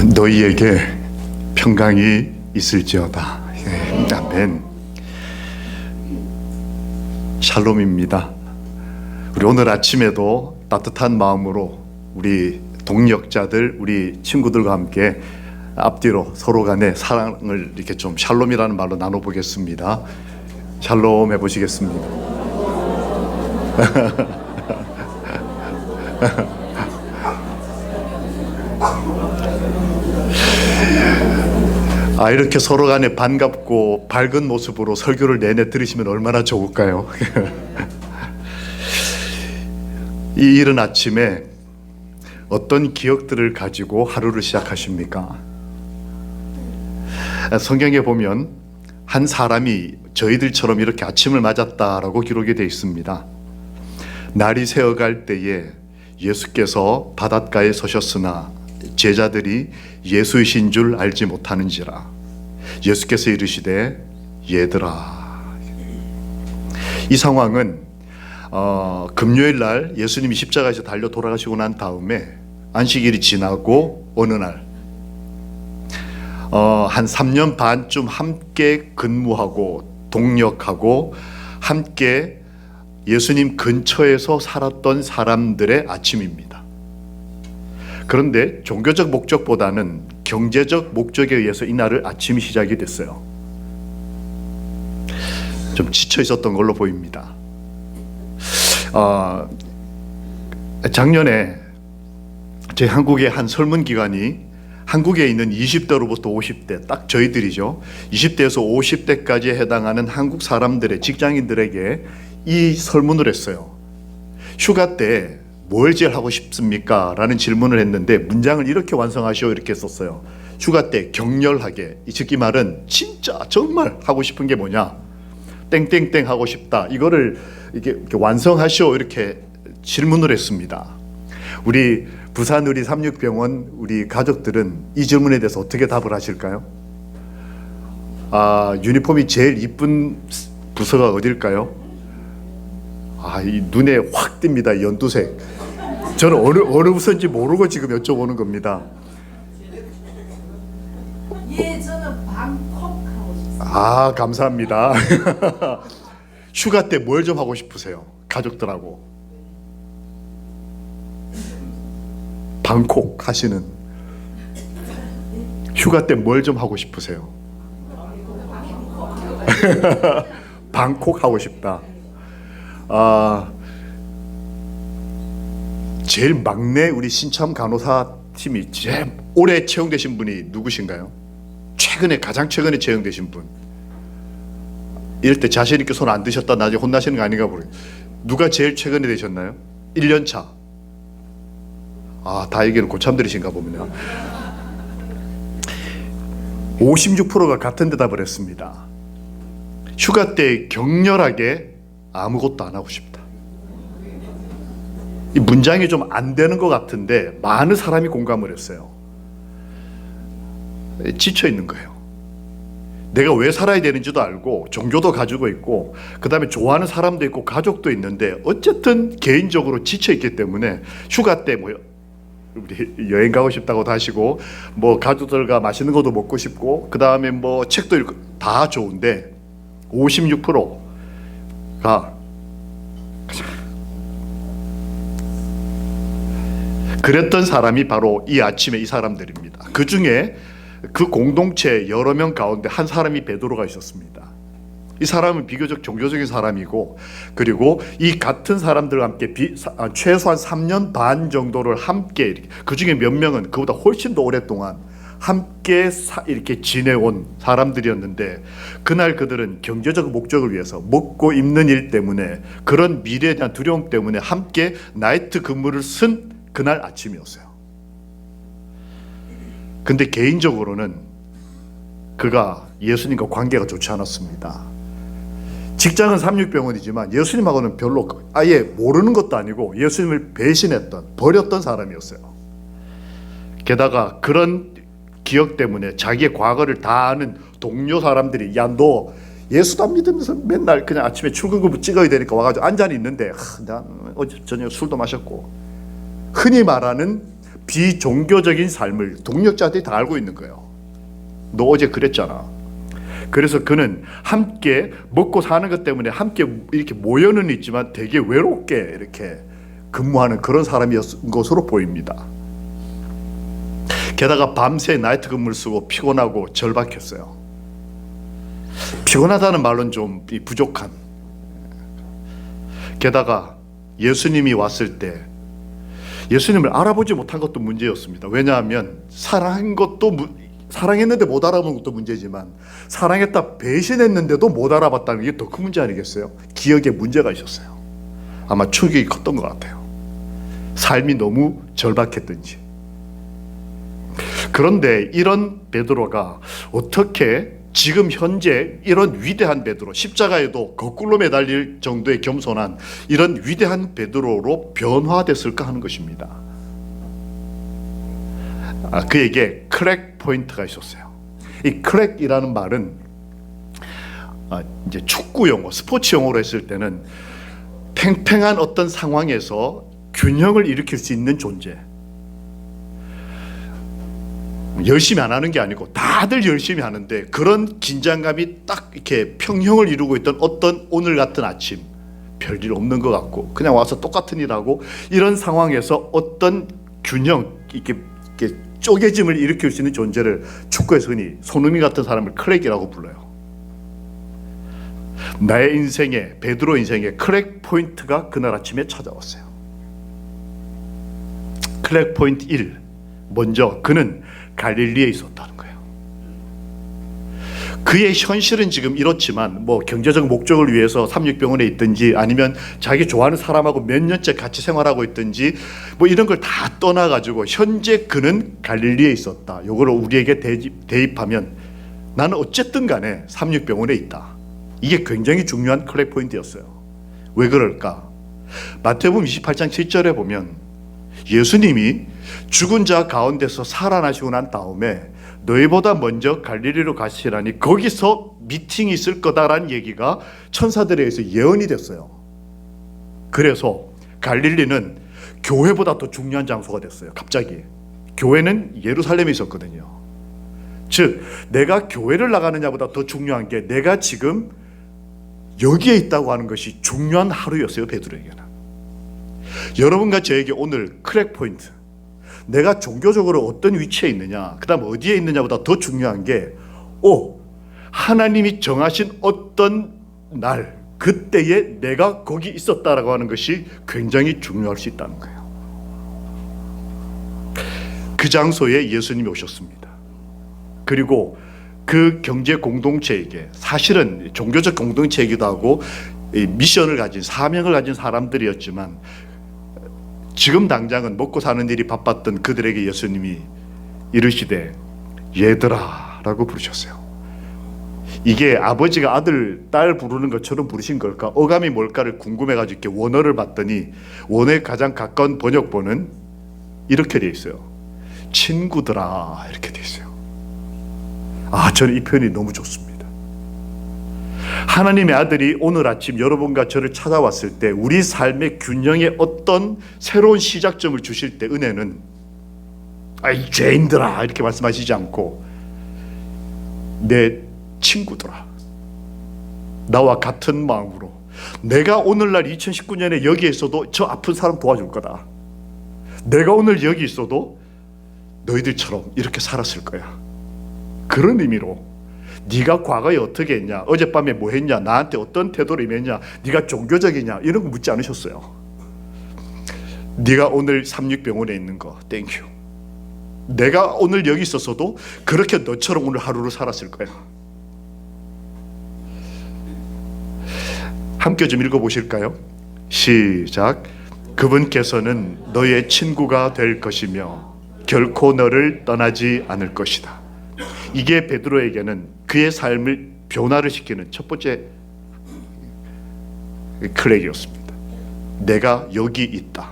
너희에게 평강이 있을지어다. 아멘. 샬롬입니다. 우리 오늘 아침에도 따뜻한 마음으로 우리 동역자들, 우리 친구들과 함께 앞뒤로 서로 간의 사랑을 이렇게 좀 샬롬이라는 말로 나눠보겠습니다. 샬롬 해보시겠습니다. 이렇게 서로 간에 반갑고 밝은 모습으로 설교를 내내 들으시면 얼마나 좋을까요? 이 이른 아침에 어떤 기억들을 가지고 하루를 시작하십니까? 성경에 보면 한 사람이 저희들처럼 이렇게 아침을 맞았다라고 기록이 되어 있습니다. 날이 새어갈 때에 예수께서 바닷가에 서셨으나 제자들이 예수이신 줄 알지 못하는지라. 예수께서 이르시되 얘들아. 이 상황은 금요일 날 예수님이 십자가에서 달려 돌아가시고 난 다음에 안식일이 지나고 어느 날 한 3년 반쯤 함께 근무하고 동역하고 함께 예수님 근처에서 살았던 사람들의 아침입니다. 그런데 종교적 목적보다는 경제적 목적에 의해서 이날을 아침이 시작이 됐어요. 좀 지쳐 있었던 걸로 보입니다. 작년에 저희 한국의 한 설문기관이 한국에 있는 20대로부터 50대, 딱 저희들이죠. 20대에서 50대까지에 해당하는 한국 사람들의 직장인들에게 이 설문을 했어요. 휴가 때 뭘 제일 하고 싶습니까? 라는 질문을 했는데 문장을 이렇게 완성하시오 이렇게 썼어요. 휴가 때 격렬하게, 이 즉기 말은 진짜 정말 하고 싶은 게 뭐냐? 땡땡땡 하고 싶다. 이거를 이렇게 완성하시오 이렇게 질문을 했습니다. 우리 부산 의리 36병원 우리 가족들은 이 질문에 대해서 어떻게 답을 하실까요? 유니폼이 제일 이쁜 부서가 어딜까요? 이 눈에 확 띕니다. 연두색. 저는 어느 부서인지 모르고 지금 여쭤보는 겁니다. 예, 저는 방콕 하고 싶습니다. 감사합니다. 휴가 때 뭘 좀 하고 싶으세요? 가족들하고. 방콕 하시는. 휴가 때 뭘 좀 하고 싶으세요? 방콕 하고 싶다. 제일 막내 우리 신참 간호사 팀이 제일 오래 채용되신 분이 누구신가요? 가장 최근에 채용되신 분. 이럴 때 자신 있게 손 안 드셨다 나중에 혼나시는 거 아닌가 모르겠어요. 누가 제일 최근에 되셨나요? 1년 차. 다 얘기는 고참들이신가 봅니다. 56%가 같은 대답을 했습니다. 휴가 때 격렬하게 아무것도 안 하고 싶다. 이 문장이 좀 안 되는 것 같은데 많은 사람이 공감을 했어요. 지쳐 있는 거예요. 내가 왜 살아야 되는지도 알고 종교도 가지고 있고 그 다음에 좋아하는 사람도 있고 가족도 있는데 어쨌든 개인적으로 지쳐 있기 때문에 휴가 때 우리 여행 가고 싶다고도 하시고 가족들과 맛있는 것도 먹고 싶고 그 다음에 책도 읽고 다 좋은데 56%가 그랬던 사람이 바로 이 아침에 이 사람들입니다. 그 중에 그 공동체 여러 명 가운데 한 사람이 베드로가 있었습니다. 이 사람은 비교적 종교적인 사람이고 그리고 이 같은 사람들과 함께 최소한 3년 반 정도를 함께 그 중에 몇 명은 그보다 훨씬 더 오랫동안 함께 이렇게 지내온 사람들이었는데 그날 그들은 경제적 목적을 위해서 먹고 입는 일 때문에 그런 미래에 대한 두려움 때문에 함께 나이트 근무를 쓴 그날 아침이었어요. 근데 개인적으로는 그가 예수님과 관계가 좋지 않았습니다. 직장은 36병원이지만 예수님하고는 별로 아예 모르는 것도 아니고 예수님을 배신했던, 버렸던 사람이었어요. 게다가 그런 기억 때문에 자기의 과거를 다 아는 동료 사람들이 너 예수도 안 믿으면서 맨날 그냥 아침에 출근급부 찍어야 되니까 와가지고 앉아 있는데 난 어제 저녁 술도 마셨고 흔히 말하는 비종교적인 삶을 동력자들이 다 알고 있는 거예요. 너 어제 그랬잖아. 그래서 그는 함께 먹고 사는 것 때문에 함께 이렇게 모여는 있지만 되게 외롭게 이렇게 근무하는 그런 사람이었던 것으로 보입니다. 게다가 밤새 나이트 근무를 쓰고 피곤하고 절박했어요. 피곤하다는 말은 좀 부족한. 게다가 예수님이 왔을 때 예수님을 알아보지 못한 것도 문제였습니다. 왜냐하면 사랑했는데 못 알아본 것도 문제지만 사랑했다 배신했는데도 못 알아봤다는 게 더 큰 문제 아니겠어요? 기억에 문제가 있었어요. 아마 충격이 컸던 것 같아요. 삶이 너무 절박했든지. 그런데 이런 베드로가 어떻게 지금 현재 이런 위대한 베드로, 십자가에도 거꾸로 매달릴 정도의 겸손한 이런 위대한 베드로로 변화됐을까 하는 것입니다. 그에게 크랙 포인트가 있었어요. 이 크랙이라는 말은 이제 축구 용어, 스포츠 용어로 했을 때는 팽팽한 어떤 상황에서 균형을 일으킬 수 있는 존재. 열심히 안 하는 게 아니고 다들 열심히 하는데 그런 긴장감이 딱 이렇게 평형을 이루고 있던 어떤 오늘 같은 아침, 별일 없는 것 같고 그냥 와서 똑같은 일하고 이런 상황에서 어떤 균형, 이렇게 쪼개짐을 일으킬 수 있는 존재를 축구에서 흔히 손흥민 같은 사람을 크랙이라고 불러요. 나의 인생에, 베드로 인생에 크랙 포인트가 그날 아침에 찾아왔어요. 크랙 포인트 1. 먼저 그는 갈릴리에 있었다는 거예요. 그의 현실은 지금 이렇지만 뭐 경제적 목적을 위해서 삼육병원에 있든지 아니면 자기 좋아하는 사람하고 몇 년째 같이 생활하고 있든지 뭐 이런 걸 다 떠나가지고 현재 그는 갈릴리에 있었다. 요거를 우리에게 대입하면 나는 어쨌든 간에 삼육병원에 있다. 이게 굉장히 중요한 크랙 포인트였어요. 왜 그럴까? 마태복음 28장 7절에 보면 예수님이 죽은 자 가운데서 살아나시고 난 다음에 너희보다 먼저 갈릴리로 가시라니 거기서 미팅이 있을 거다라는 얘기가 천사들에 의해서 예언이 됐어요. 그래서 갈릴리는 교회보다 더 중요한 장소가 됐어요. 갑자기 교회는 예루살렘에 있었거든요. 즉 내가 교회를 나가느냐보다 더 중요한 게 내가 지금 여기에 있다고 하는 것이 중요한 하루였어요. 베드로에게는. 여러분과 저에게 오늘 크랙 포인트, 내가 종교적으로 어떤 위치에 있느냐, 그 다음 어디에 있느냐보다 더 중요한 게 하나님이 정하신 어떤 날, 그때에 내가 거기 있었다라고 하는 것이 굉장히 중요할 수 있다는 거예요. 그 장소에 예수님이 오셨습니다. 그리고 그 경제 공동체에게, 사실은 종교적 공동체이기도 하고 미션을 가진, 사명을 가진 사람들이었지만 지금 당장은 먹고 사는 일이 바빴던 그들에게 예수님이 이르시되 얘들아 라고 부르셨어요. 이게 아버지가 아들, 딸 부르는 것처럼 부르신 걸까? 어감이 뭘까를 궁금해가지고 이렇게 원어를 봤더니 원어에 가장 가까운 번역본은 이렇게 돼 있어요. 친구들아 이렇게 돼 있어요. 저는 이 표현이 너무 좋습니다. 하나님의 아들이 오늘 아침 여러분과 저를 찾아왔을 때 우리 삶의 균형에 어떤 새로운 시작점을 주실 때 은혜는 이 죄인들아 이렇게 말씀하시지 않고 내 친구들아, 나와 같은 마음으로 내가 오늘날 2019년에 여기 있어도 저 아픈 사람 도와줄 거다. 내가 오늘 여기 있어도 너희들처럼 이렇게 살았을 거야. 그런 의미로 네가 과거에 어떻게 했냐, 어젯밤에 뭐 했냐, 나한테 어떤 태도를 임했냐, 네가 종교적이냐 이런 거 묻지 않으셨어요. 네가 오늘 삼육병원에 있는 거 땡큐. 내가 오늘 여기 있었어도 그렇게 너처럼 오늘 하루를 살았을 거야. 함께 좀 읽어보실까요? 시작. 그분께서는 너의 친구가 될 것이며 결코 너를 떠나지 않을 것이다. 이게 베드로에게는 그의 삶을 변화를 시키는 첫 번째 크랙이었습니다. 내가 여기 있다.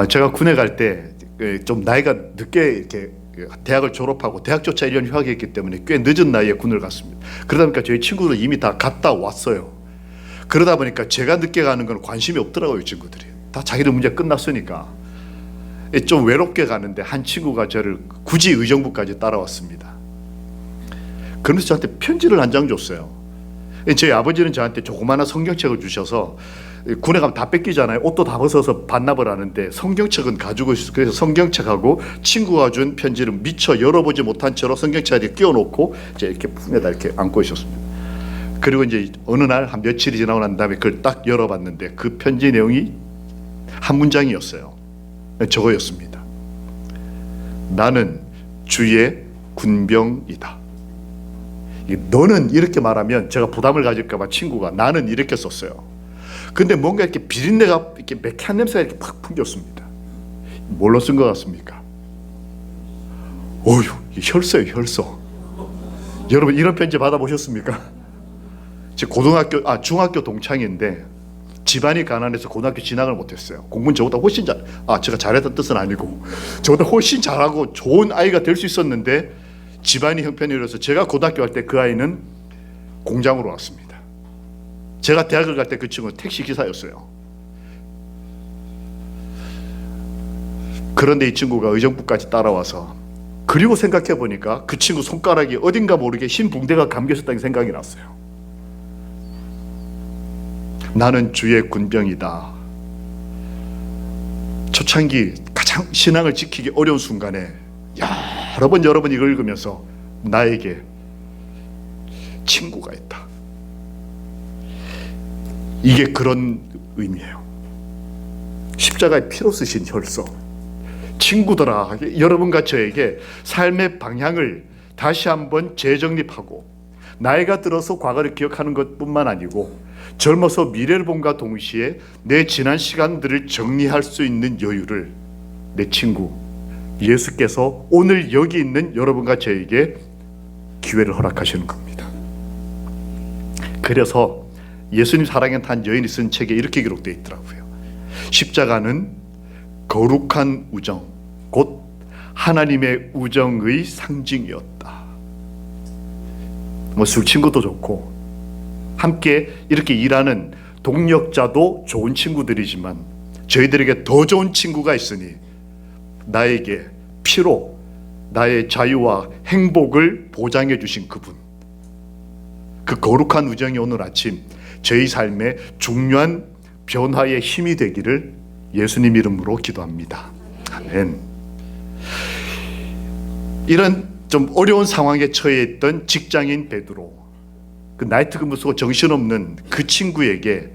제가 군에 갈 때 좀 나이가 늦게 이렇게 대학을 졸업하고 대학조차 1년 휴학했기 때문에 꽤 늦은 나이에 군을 갔습니다. 그러다 보니까 저희 친구들은 이미 다 갔다 왔어요. 그러다 보니까 제가 늦게 가는 건 관심이 없더라고요. 친구들이 다 자기들 문제 끝났으니까. 좀 외롭게 가는데 한 친구가 저를 굳이 의정부까지 따라왔습니다. 그러면서 저한테 편지를 한 장 줬어요. 저희 아버지는 저한테 조그마한 성경책을 주셔서 군에 가면 다 뺏기잖아요. 옷도 다 벗어서 반납을 하는데 성경책은 가지고 있어요. 그래서 성경책하고 친구가 준 편지를 미처 열어보지 못한 채로 성경책에 끼워놓고 이제 이렇게 품에다 이렇게 안고 있었습니다. 그리고 이제 어느 날 한 며칠이 지나고 난 다음에 그걸 딱 열어봤는데 그 편지 내용이 한 문장이었어요. 저거였습니다. 나는 주의 군병이다. 너는 이렇게 말하면 제가 부담을 가질까봐 친구가 나는 이렇게 썼어요. 근데 뭔가 이렇게 비린내가 이렇게 매캐한 냄새가 이렇게 팍 풍겼습니다. 뭘로 쓴 것 같습니까? 어휴, 혈서예요, 혈서. 여러분 이런 편지 받아보셨습니까? 제 중학교 동창인데 집안이 가난해서 고등학교 진학을 못했어요. 공부는 저보다 훨씬 제가 잘했다는 뜻은 아니고 저보다 훨씬 잘하고 좋은 아이가 될 수 있었는데 집안이 형편이라서 제가 고등학교 갈 때 그 아이는 공장으로 왔습니다. 제가 대학을 갈 때 그 친구는 택시 기사였어요. 그런데 이 친구가 의정부까지 따라와서 그리고 생각해 보니까 그 친구 손가락이 어딘가 모르게 흰 붕대가 감겨 있었다는 생각이 났어요. 나는 주의 군병이다. 초창기 가장 신앙을 지키기 어려운 순간에 여러 번 이걸 읽으면서 나에게 친구가 있다. 이게 그런 의미예요. 십자가의 피로 쓰신 혈서. 친구들아, 여러분과 저에게 삶의 방향을 다시 한번 재정립하고 나이가 들어서 과거를 기억하는 것뿐만 아니고 젊어서 미래를 본과 동시에 내 지난 시간들을 정리할 수 있는 여유를 내 친구 예수께서 오늘 여기 있는 여러분과 저에게 기회를 허락하시는 겁니다. 그래서 예수님 사랑에 탄 여인이 쓴 책에 이렇게 기록되어 있더라고요. 십자가는 거룩한 우정, 곧 하나님의 우정의 상징이었다. 술 친구도 좋고 함께 이렇게 일하는 동력자도 좋은 친구들이지만 저희들에게 더 좋은 친구가 있으니 나에게 피로 나의 자유와 행복을 보장해 주신 그분, 그 거룩한 우정이 오늘 아침 저희 삶의 중요한 변화의 힘이 되기를 예수님 이름으로 기도합니다. 아멘. 이런 좀 어려운 상황에 처해 있던 직장인 베드로, 그 나이트 근무 쓰고 정신없는 그 친구에게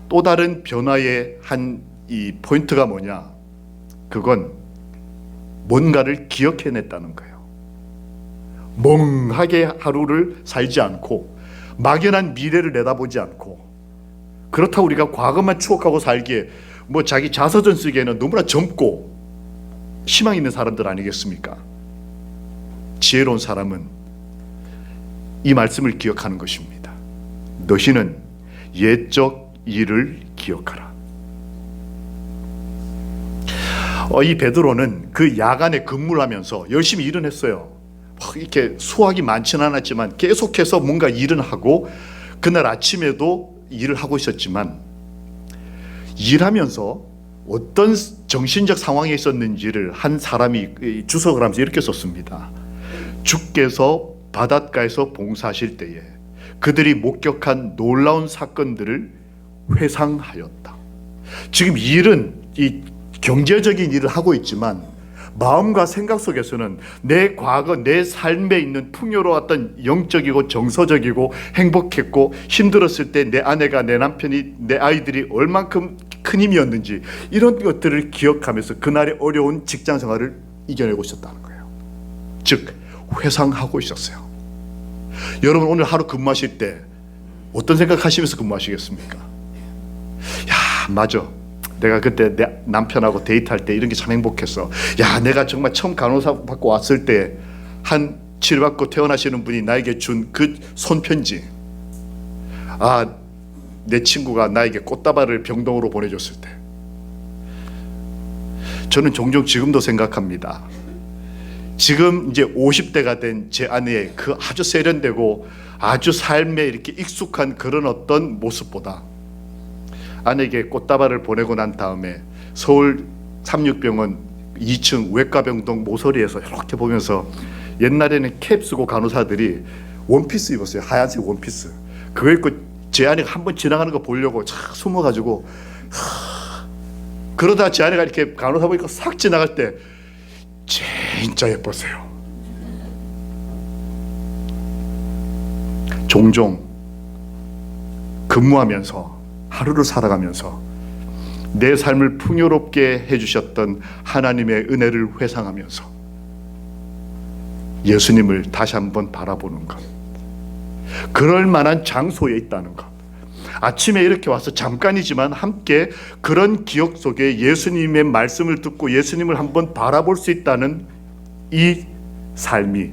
또 다른 변화의 한 이 포인트가 뭐냐? 그건 뭔가를 기억해냈다는 거예요. 멍하게 하루를 살지 않고 막연한 미래를 내다보지 않고, 그렇다고 우리가 과거만 추억하고 살기에 자기 자서전 쓰기에는 너무나 젊고 희망 있는 사람들 아니겠습니까? 지혜로운 사람은 이 말씀을 기억하는 것입니다. 너희는 옛적 일을 기억하라. 이 베드로는 그 야간에 근무를 하면서 열심히 일은 했어요. 이렇게 수확이 많지는 않았지만 계속해서 뭔가 일은 하고 그날 아침에도 일을 하고 있었지만 일하면서 어떤 정신적 상황에 있었는지를 한 사람이 주석을 하면서 이렇게 썼습니다. 주께서 바닷가에서 봉사하실 때에 그들이 목격한 놀라운 사건들을 회상하였다. 지금 일은 이 경제적인 일을 하고 있지만 마음과 생각 속에서는 내 과거, 내 삶에 있는 풍요로웠던 영적이고 정서적이고 행복했고 힘들었을 때 내 아내가, 내 남편이, 내 아이들이 얼만큼 큰 힘이었는지 이런 것들을 기억하면서 그날의 어려운 직장 생활을 이겨내고 있었다는 거예요. 즉 회상하고 있었어요. 여러분 오늘 하루 근무하실 때 어떤 생각하시면서 근무하시겠습니까? 야, 맞아. 내가 그때 내 남편하고 데이트할 때 이런 게 참 행복했어. 야, 내가 정말 처음 간호사 받고 왔을 때 한 치료받고 퇴원하시는 분이 나에게 준 그 손편지. 아, 내 친구가 나에게 꽃다발을 병동으로 보내줬을 때. 저는 종종 지금도 생각합니다. 지금 이제 50대가 된 제 아내의 그 아주 세련되고 아주 삶에 이렇게 익숙한 그런 어떤 모습보다 아내에게 꽃다발을 보내고 난 다음에 서울 삼육병원 2층 외과병동 모서리에서 이렇게 보면서 옛날에는 캡 쓰고 간호사들이 원피스 입었어요. 하얀색 원피스. 그거 입고 제 아내가 한번 지나가는 거 보려고 착 숨어가지고 그러다 제 아내가 이렇게 간호사 보니까 싹 지나갈 때 진짜 예뻤어요. 종종 근무하면서 하루를 살아가면서 내 삶을 풍요롭게 해주셨던 하나님의 은혜를 회상하면서 예수님을 다시 한번 바라보는 것, 그럴 만한 장소에 있다는 것, 아침에 이렇게 와서 잠깐이지만 함께 그런 기억 속에 예수님의 말씀을 듣고 예수님을 한번 바라볼 수 있다는 이 삶이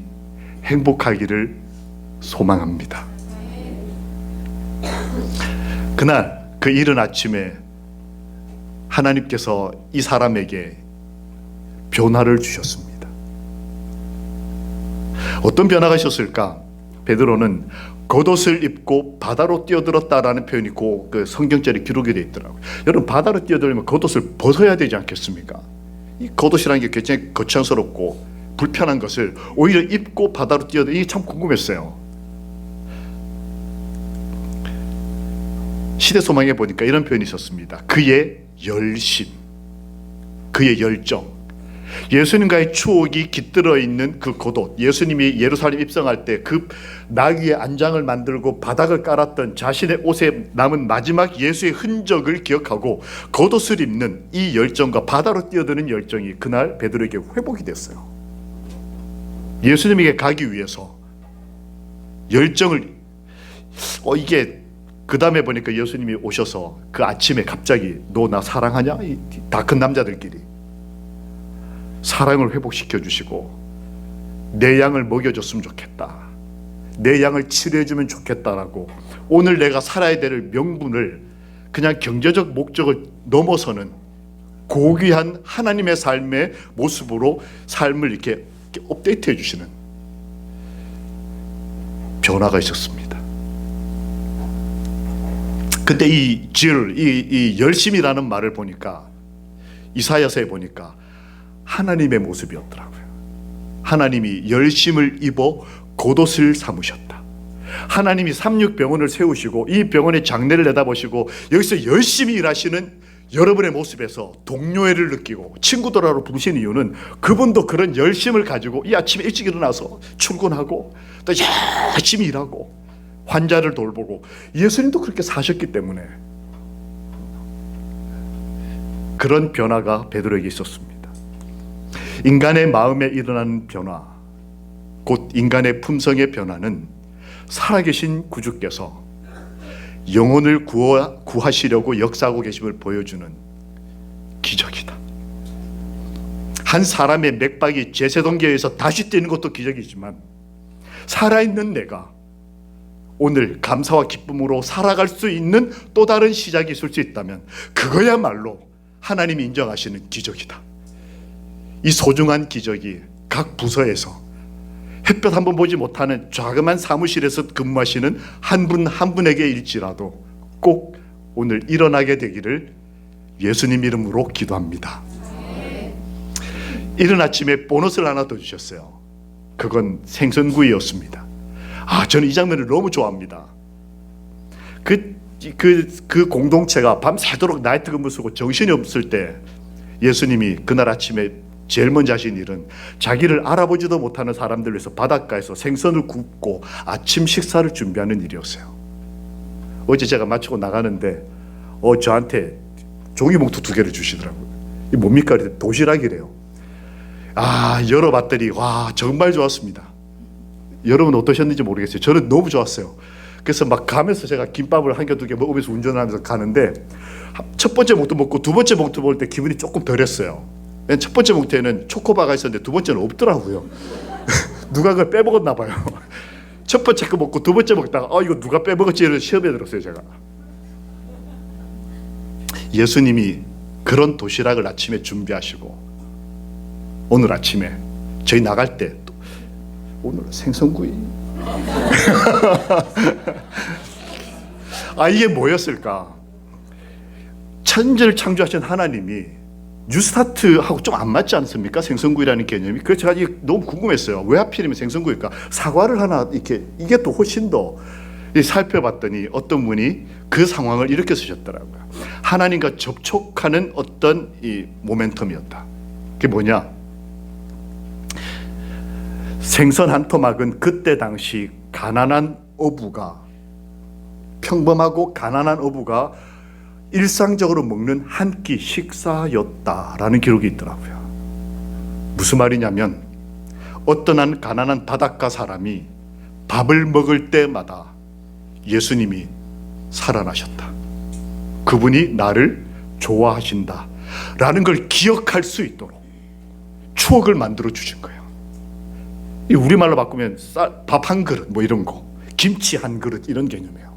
행복하기를 소망합니다. 그날 그 이른 아침에 하나님께서 이 사람에게 변화를 주셨습니다. 어떤 변화가 있었을까? 베드로는 겉옷을 입고 바다로 뛰어들었다라는 표현이 그 성경절에 기록이 되어 있더라고요. 여러분, 바다로 뛰어들면 겉옷을 벗어야 되지 않겠습니까? 이 겉옷이라는 게 굉장히 거창스럽고 불편한 것을 오히려 입고 바다로 뛰어들, 이게 참 궁금했어요. 시대소망에 보니까 이런 표현이 있었습니다. 그의 열심, 그의 열정. 예수님과의 추억이 깃들어 있는 그 겉옷, 예수님이 예루살렘 입성할 때 그 나귀의 안장을 만들고 바닥을 깔았던 자신의 옷에 남은 마지막 예수의 흔적을 기억하고 겉옷을 입는 이 열정과 바다로 뛰어드는 열정이 그날 베드로에게 회복이 됐어요. 예수님에게 가기 위해서 열정을, 이게 그 다음에 보니까 예수님이 오셔서 그 아침에 갑자기 너 나 사랑하냐? 다 큰 남자들끼리 사랑을 회복시켜 주시고 내 양을 먹여줬으면 좋겠다, 내 양을 치료해주면 좋겠다라고 오늘 내가 살아야 될 명분을 그냥 경제적 목적을 넘어서는 고귀한 하나님의 삶의 모습으로 삶을 이렇게 업데이트해 주시는 변화가 있었습니다. 근데 이 열심이라는 말을 보니까 이사야서에 보니까 하나님의 모습이었더라고요. 하나님이 열심을 입어 겉옷을 삼으셨다. 하나님이 삼육병원을 세우시고 이 병원의 장래를 내다보시고 여기서 열심히 일하시는 여러분의 모습에서 동료애를 느끼고 친구들하고 부르신 이유는 그분도 그런 열심을 가지고 이 아침에 일찍 일어나서 출근하고 또 열심히 일하고 환자를 돌보고 예수님도 그렇게 사셨기 때문에 그런 변화가 베드로에게 있었습니다. 인간의 마음에 일어나는 변화, 곧 인간의 품성의 변화는 살아계신 구주께서 영혼을 구하시려고 역사하고 계심을 보여주는 기적이다. 한 사람의 맥박이 제세동기에 의해서 다시 뛰는 것도 기적이지만 살아있는 내가 오늘 감사와 기쁨으로 살아갈 수 있는 또 다른 시작이 있을 수 있다면 그거야말로 하나님이 인정하시는 기적이다. 이 소중한 기적이 각 부서에서 햇볕 한번 보지 못하는 자그마한 사무실에서 근무하시는 한 분 한 분에게 일지라도 꼭 오늘 일어나게 되기를 예수님 이름으로 기도합니다. 이른 아침에 보너스를 하나 더 주셨어요. 그건 생선구이였습니다. 저는 이 장면을 너무 좋아합니다. 그 공동체가 밤새도록 나이트 근무 쓰고 정신이 없을 때 예수님이 그날 아침에 제일 먼저 하신 일은 자기를 알아보지도 못하는 사람들을 위해서 바닷가에서 생선을 굽고 아침 식사를 준비하는 일이었어요. 어제 제가 마치고 나가는데 저한테 종이봉투 2개를 주시더라고요. 이 뭡니까? 도시락이래요. 열어봤더니 와, 정말 좋았습니다. 여러분 어떠셨는지 모르겠어요. 저는 너무 좋았어요. 그래서 막 가면서 제가 김밥을 1개 2개 먹으면서 운전하면서 가는데 첫 번째 봉투 먹고 두 번째 봉투 먹을 때 기분이 조금 덜했어요. 첫 번째 봉투에는 초코바가 있었는데 두 번째는 없더라고요. 누가 그걸 빼먹었나 봐요. 첫 번째 거 먹고 두 번째 먹다가 이거 누가 빼먹었지 이런 시험에 들었어요. 제가. 예수님이 그런 도시락을 아침에 준비하시고 오늘 아침에 저희 나갈 때 오늘 생선구이 이게 뭐였을까? 천지를 창조하신 하나님이 뉴스타트하고 좀 안 맞지 않습니까? 생선구이라는 개념이. 그래서 제가 이게 너무 궁금했어요. 왜 하필이면 생선구이일까? 사과를 하나 이렇게 이게 또 훨씬 더 살펴봤더니 어떤 분이 그 상황을 이렇게 쓰셨더라고요. 하나님과 접촉하는 어떤 이 모멘텀이었다. 그게 뭐냐? 생선 한 토막은 그때 당시 가난한 어부가, 평범하고 가난한 어부가 일상적으로 먹는 한 끼 식사였다라는 기록이 있더라고요. 무슨 말이냐면 어떤 한 가난한 바닷가 사람이 밥을 먹을 때마다 예수님이 살아나셨다. 그분이 나를 좋아하신다 라는 걸 기억할 수 있도록 추억을 만들어 주신 거예요. 우리말로 바꾸면 밥 한 그릇 뭐 이런 거, 김치 한 그릇 이런 개념이에요.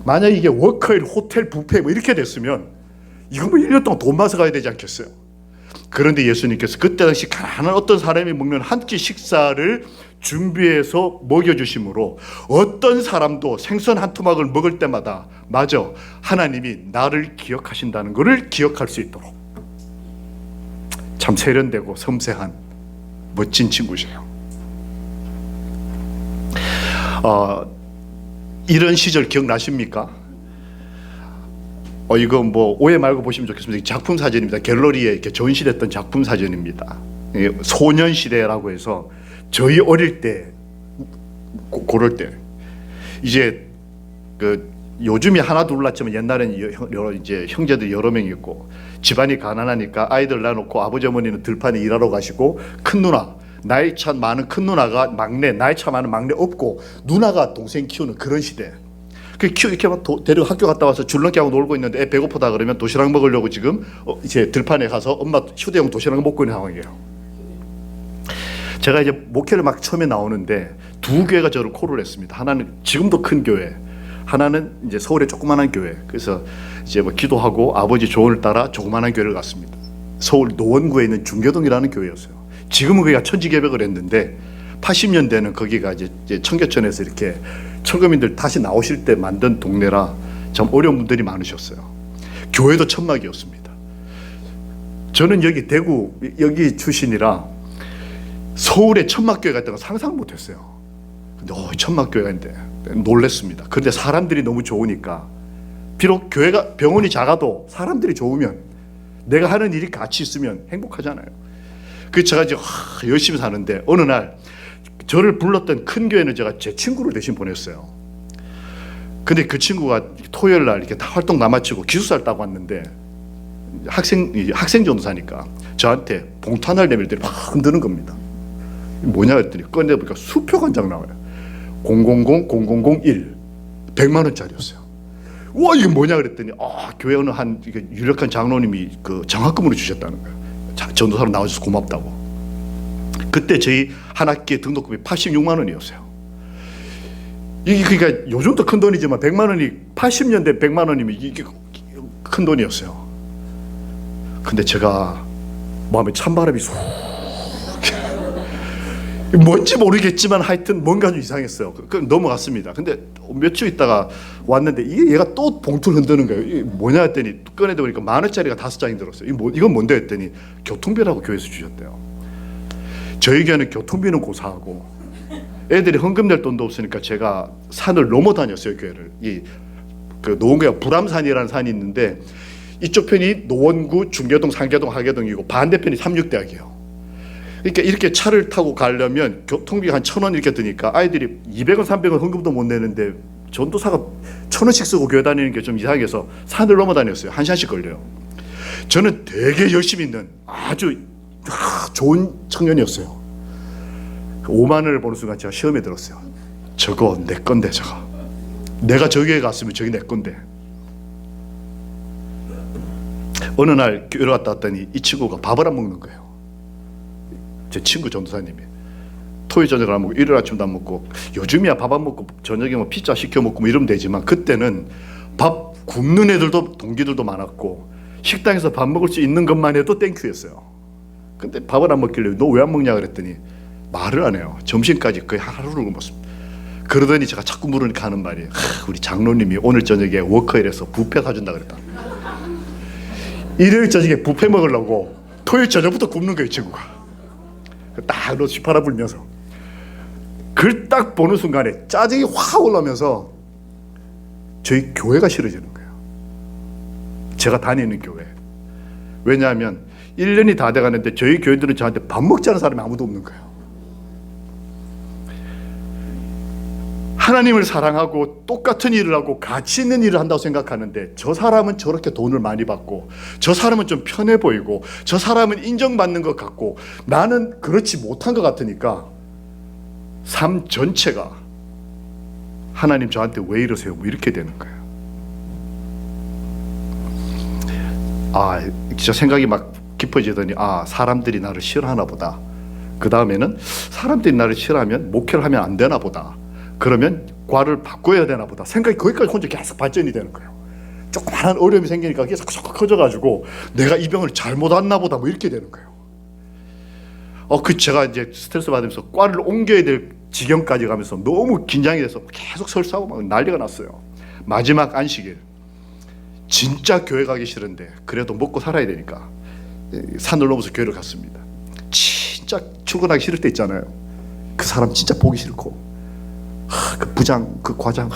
만약 이게 워커힐, 호텔, 뷔페 뭐 이렇게 됐으면 이거 뭐 1년 동안 돈 마서 가야 되지 않겠어요? 그런데 예수님께서 그때 당시 가난한 어떤 사람이 먹는 한 끼 식사를 준비해서 먹여주심으로 어떤 사람도 생선 한 토막을 먹을 때마다 맞아, 하나님이 나를 기억하신다는 것을 기억할 수 있도록 참 세련되고 섬세한 멋진 친구세요. 이런 시절 기억나십니까? 이거 뭐 오해 말고 보시면 좋겠습니다. 작품 사진입니다. 갤러리에 이렇게 전시됐던 작품 사진입니다. 소년시대라고 해서 저희 어릴 때, 그럴 때 이제 그 요즘이 하나 둘 낳지만 옛날에는 이제 형제들이 여러 명 있고 집안이 가난하니까 아이들 낳아놓고 아버지 어머니는 들판에 일하러 가시고 큰 누나, 나이 차 많은 큰 누나가 막내, 나이 차 많은 막내 없고 누나가 동생 키우는 그런 시대. 이렇게 막 데리고 학교 갔다 와서 줄넘기 하고 놀고 있는데 애 배고프다 그러면 도시락 먹으려고 지금 이제 들판에 가서 엄마 휴대용 도시락 먹고 있는 상황이에요. 제가 이제 목회를 막 처음에 나오는데 두 교회가 저를 콜을 했습니다. 하나는 지금도 큰 교회, 하나는 이제 서울의 조그만한 교회. 그래서 이제 뭐 기도하고 아버지 조언을 따라 조그만한 교회를 갔습니다. 서울 노원구에 있는 중계동이라는 교회였어요. 지금은 거기가 천지개벽을 했는데 80년대는 거기가 이제 청계천에서 이렇게 철거민들 다시 나오실 때 만든 동네라 참 어려운 분들이 많으셨어요. 교회도 천막이었습니다. 저는 여기 대구 여기 출신이라 서울에 천막교회가 있다고 상상 못했어요. 근데 천막교회가 있는데 놀랬습니다. 그런데 사람들이 너무 좋으니까, 비록 교회가 병원이 작아도 사람들이 좋으면 내가 하는 일이 같이 있으면 행복하잖아요. 그래서 제가 이제 열심히 사는데 어느 날 저를 불렀던 큰 교회는 제가 제 친구를 대신 보냈어요. 근데 그 친구가 토요일 날 이렇게 다 활동 다 마치고 기숙사를 따고 왔는데 학생 전도사니까 저한테 봉투 하나를 내밀더니 막 흔드는 겁니다. 뭐냐 했더니 꺼내보니까 수표가 한 장 나와요. 000-0001 100만 원짜리였어요. 와, 이게 뭐냐 그랬더니 교회 어느 한 유력한 장로님이 그 장학금으로 주셨다는 거예요. 전도사로 나와줘서 고맙다고. 그때 저희 한 학기에 등록금이 86만 원이었어요. 이게 그러니까 요즘도 큰 돈이지만 100만 원이 80년대 100만 원이면 이게 큰 돈이었어요. 근데 제가 마음에 찬바람이 쏙 뭔지 모르겠지만 하여튼 뭔가 좀 이상했어요. 넘어갔습니다. 근데 며칠 있다가 왔는데 얘가 또 봉투를 흔드는 거예요. 이게 뭐냐 했더니 꺼내다 보니까 10,000원짜리가 5장이 들었어요. 이건 뭔데 했더니 교통비라고 교회에서 주셨대요. 저희 교회는 교통비는 고사하고 애들이 헌금 낼 돈도 없으니까 제가 산을 넘어 다녔어요. 교회를. 그 노원구에 불암산이라는 산이 있는데 이쪽 편이 노원구, 중계동, 상계동, 하계동이고 반대편이 삼육대학이에요. 그러니까 이렇게 차를 타고 가려면 교통비가 한 1,000원 이렇게 드니까 아이들이 200원, 300원 헌금도 못 내는데 전도사가 1,000원씩 쓰고 교회 다니는 게 좀 이상해서 산을 넘어 다녔어요. 1시간씩 걸려요. 저는 되게 열심히 있는 아주 좋은 청년이었어요. 5만 원을 보는 순간 제가 시험에 들었어요. 저거 내 건데 저거. 내가 저기에 갔으면 저기 내 건데. 어느 날 교회를 갔다 왔더니 이 친구가 밥을 안 먹는 거예요. 제 친구 전도사님이. 토요일 저녁을 안 먹고 일요일 아침도 안 먹고, 요즘이야 밥 안 먹고 저녁에 뭐 피자 시켜 먹고 뭐 이러면 되지만 그때는 밥 굶는 애들도 동기들도 많았고 식당에서 밥 먹을 수 있는 것만 해도 땡큐였어요. 근데 밥을 안 먹길래 너 왜 안 먹냐 그랬더니 말을 안 해요. 점심까지 거의 하루를 굶었습니다. 그러더니 제가 자꾸 물으니까 하는 말이 우리 장로님이 오늘 저녁에 워커힐에서 뷔페 사준다 그랬다. 일요일 저녁에 뷔페 먹으려고 토요일 저녁부터 굶는 거예요, 친구가. 딱 휘파람 불면서. 그걸 딱 보는 순간에 짜증이 확 올라오면서 저희 교회가 싫어지는 거예요. 제가 다니는 교회. 왜냐하면 1년이 다 돼가는데 저희 교회들은 저한테 밥 먹지 않은 사람이 아무도 없는 거예요. 하나님을 사랑하고 똑같은 일을 하고 가치 있는 일을 한다고 생각하는데 저 사람은 저렇게 돈을 많이 받고 저 사람은 좀 편해 보이고 저 사람은 인정받는 것 같고 나는 그렇지 못한 것 같으니까 삶 전체가 하나님 저한테 왜 이러세요? 뭐 이렇게 되는 거예요. 진짜 생각이 막 깊어지더니 사람들이 나를 싫어하나 보다. 그 다음에는 사람들이 나를 싫어하면 목회를 하면 안 되나 보다. 그러면 과를 바꿔야 되나 보다. 생각이 거기까지 혼자 계속 발전이 되는 거예요. 조그마한 어려움이 생기니까 계속 커져가지고 내가 이 병을 잘못 왔나 보다 뭐 이렇게 되는 거예요. 제가 이제 스트레스 받으면서 과를 옮겨야 될 지경까지 가면서 너무 긴장이 돼서 계속 설사하고 막 난리가 났어요. 마지막 안식일. 진짜 교회 가기 싫은데 그래도 먹고 살아야 되니까 산을 넘어서 교회를 갔습니다. 진짜 출근하기 싫을 때 있잖아요. 그 사람 진짜 보기 싫고 그 부장, 그 과장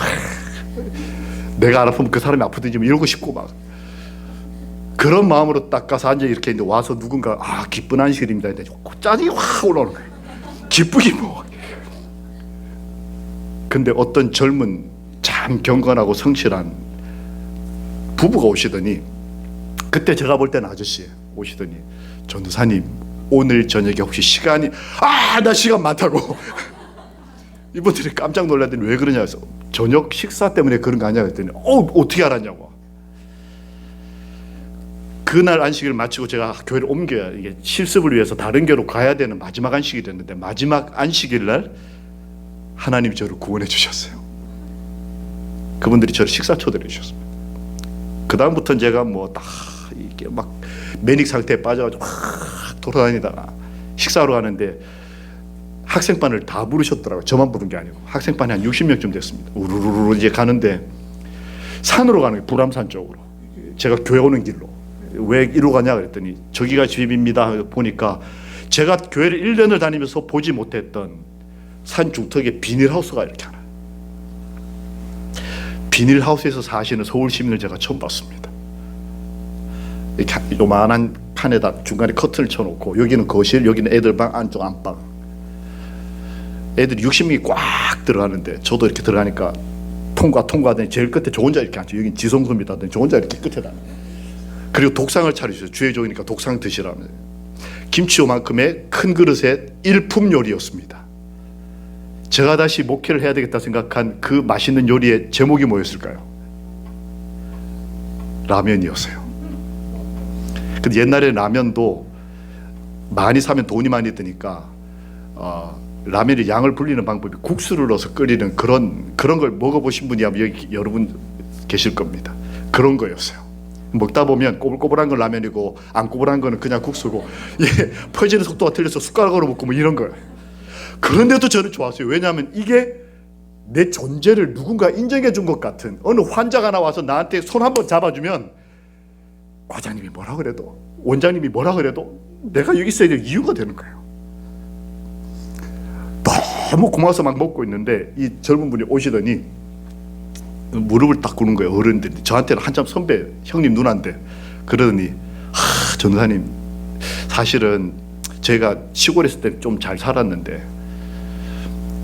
내가 안 아프면 그 사람이 아프든지 뭐 이러고 싶고 막 그런 마음으로 딱 가서 앉아 이렇게 있는데 와서 누군가 기쁜 안식일입니다 했는데 짜증이 확 올라오는 거예요. 기쁘기 뭐. 근데 어떤 젊은 참 경건하고 성실한 부부가 오시더니 그때 제가 볼 때는 아저씨 오시더니 전도사님 오늘 저녁에 혹시 시간이 나 시간 많다고 이분들이 깜짝 놀라더니 왜 그러냐 해서 저녁 식사 때문에 그런 거 아니냐 했더니 어떻게 알았냐고. 그날 안식일을 마치고 제가 교회를 옮겨야 이게 실습을 위해서 다른 교회로 가야 되는 마지막 안식일이 됐는데 마지막 안식일 날 하나님이 저를 구원해 주셨어요. 그분들이 저를 식사 초대해 주셨습니다. 그 다음부터는 제가 뭐 다 이게 막 매닉 상태에 빠져가지고 막 돌아다니다가 식사하러 가는데 학생반을 다 부르셨더라고요. 저만 부른 게 아니고 학생반이 한 60명쯤 됐습니다. 우르르르 이제 가는데 산으로 가는 거예요. 불암산 쪽으로. 제가 교회 오는 길로. 왜 이리로 가냐 그랬더니 저기가 집입니다. 보니까 제가 교회를 1년을 다니면서 보지 못했던 산 중턱에 비닐하우스가 이렇게 하나. 비닐하우스에서 사시는 서울 시민을 제가 처음 봤습니다. 이렇게 요만한 판에다 중간에 커튼을 쳐놓고 여기는 거실, 여기는 애들 방, 안쪽 안방. 애들이 60명이 꽉 들어가는데 저도 이렇게 들어가니까 통과하더니 제일 끝에 저 혼자 이렇게 앉죠. 여긴 지성소입니다 하더니 저 혼자 이렇게 끝에다. 그리고 독상을 차리셨어요. 주의 종이니까 독상 드시라면. 김치 요만큼의 큰 그릇에 일품 요리였습니다. 제가 다시 목회를 해야 되겠다 생각한 그 맛있는 요리의 제목이 뭐였을까요? 라면이었어요. 근데 옛날에 라면도 많이 사면 돈이 많이 드니까 라면의 양을 불리는 방법이 국수를 넣어서 끓이는 그런 걸 먹어보신 분이 아마 여기 여러분 계실 겁니다. 그런 거였어요. 먹다 보면 꼬불꼬불한 건 라면이고 안 꼬불한 거는 그냥 국수고 퍼지는 속도가 틀려서 숟가락으로 먹고 뭐 이런 거예요. 그런데도 저는 좋았어요. 왜냐하면 이게 내 존재를 누군가 인정해 준 것 같은 어느 환자가 나와서 나한테 손 한번 잡아주면 과장님이 뭐라 그래도 원장님이 뭐라 그래도 내가 여기 있어야 될 이유가 되는 거예요. 너무 고마워서 막 먹고 있는데 이 젊은 분이 오시더니 무릎을 딱 꿇는 거예요. 어른들이 저한테는 한참 선배 형님 누나인데 그러더니 전도사님 사실은 제가 시골에 있을 때 좀 잘 살았는데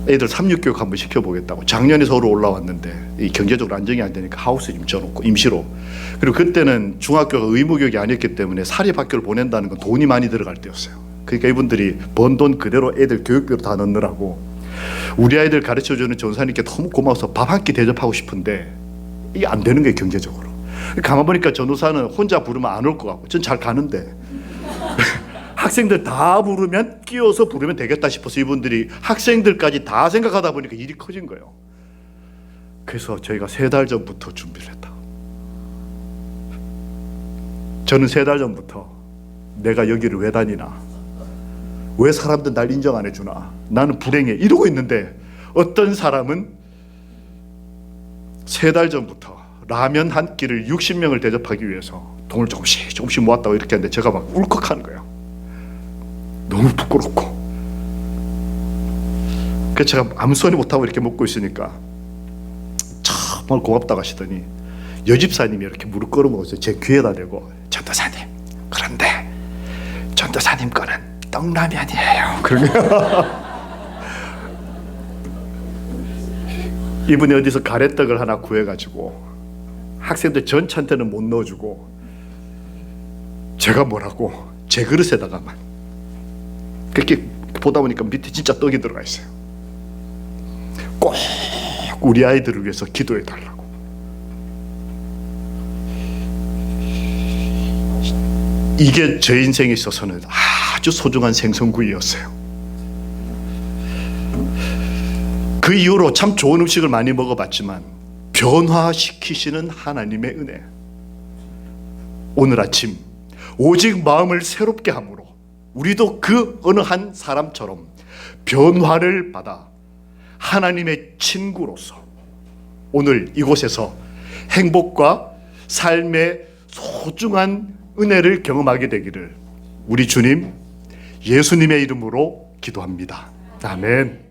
애들 삼육교육 한번 시켜보겠다고 작년에 서울 올라왔는데 이 경제적으로 안정이 안 되니까 하우스 좀 져놓고 임시로. 그리고 그때는 중학교가 의무교육이 아니었기 때문에 사립학교를 보낸다는 건 돈이 많이 들어갈 때였어요. 그러니까 이분들이 번 돈 그대로 애들 교육비로 다 넣느라고 우리 아이들 가르쳐주는 전사님께 너무 고마워서 밥 한 끼 대접하고 싶은데 이게 안 되는 거예요. 경제적으로. 가만 보니까 전도사는 혼자 부르면 안 올 것 같고 전 잘 가는데 학생들 다 부르면 끼워서 부르면 되겠다 싶어서 이분들이 학생들까지 다 생각하다 보니까 일이 커진 거예요. 그래서 저희가 3달 전부터 준비를 했다. 저는 3달 전부터 내가 여기를 왜 다니나, 왜 사람들 날 인정 안 해주나, 나는 불행해 이러고 있는데 어떤 사람은 3달 전부터 라면 한 끼를 60명을 대접하기 위해서 돈을 조금씩 모았다고 이렇게 하는데 제가 막 울컥하는 거예요. 너무 부끄럽고. 그래서 제가 아무 소리 못하고 이렇게 먹고 있으니까 정말 고맙다고 하시더니 여집사님이 이렇게 무릎 꿇어먹어서 제 귀에다 대고, 전도사님, 그런데 전도사님 거는 떡라면이에요. 그러면 이분이 어디서 가래떡을 하나 구해가지고 학생들 전체한테는 못 넣어주고 제가 뭐라고 제 그릇에다가만, 그렇게 보다 보니까 밑에 진짜 떡이 들어가 있어요. 꼭 우리 아이들을 위해서 기도해 달라고. 이게 제 인생에 있어서는 아주 소중한 생선구이였어요. 그 이후로 참 좋은 음식을 많이 먹어봤지만 변화시키시는 하나님의 은혜, 오늘 아침 오직 마음을 새롭게 함으로 우리도 그 어느 한 사람처럼 변화를 받아 하나님의 친구로서 오늘 이곳에서 행복과 삶의 소중한 은혜를 경험하게 되기를 우리 주님 예수님의 이름으로 기도합니다. 아멘.